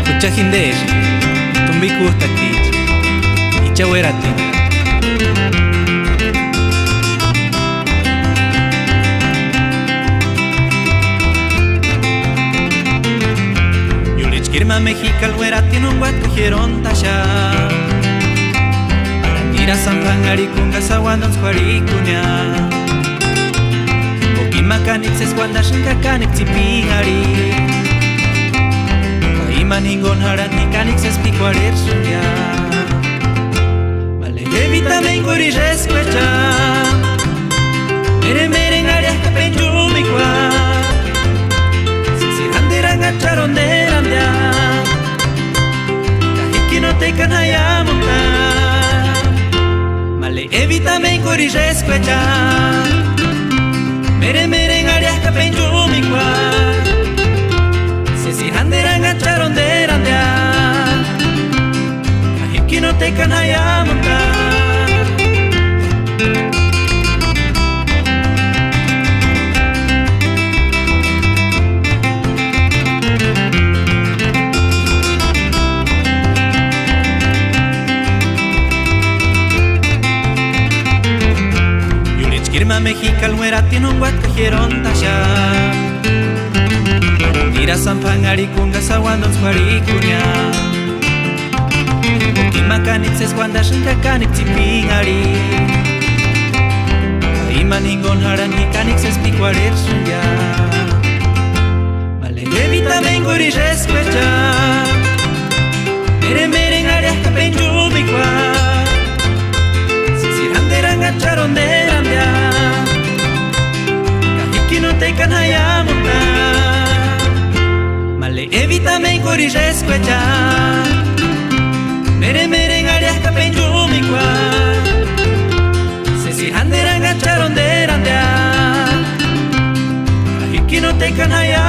Kuchahindesh, tumbikuhtakich, ichawerati. Yulichkirma Mexicali werati nunguatkujeron tasha. Aranira Sampangari kunga sawandan squarikunya. Makanit ses cuando shinkakanit zipingari Kaiman hingon haran hikanik ses pikuarer sunya Male evitame inguri rescuecha Mere mere ngariah kapenjumikwa Sisirandiran acharonderan dia Kahiki no te kanayamunta Male evitame inguri rescuecha Mere mere ngariah kapenjumikwa Sisirandiran acharonderan dia Kahiki no te kanayamunta Yulichkirma Mexicali werati nunguatkujeron tasha Aranira Sampangari kunga sawandan squarikunya Makanit ses cuando shinkakanit zipingari Kaiman hingon haran hikanik ses pikuarer sunya Male evitame inguri rescuecha Mere mere ngariah kapenjumikwa Sisirandiran acharonderan dia Kahiki no te kanayamunta Male evitame inguri rescuecha Mere mere ngariah kapenjumikwa Sisirandiran acharonderan dia Kahiki no te kanayamunta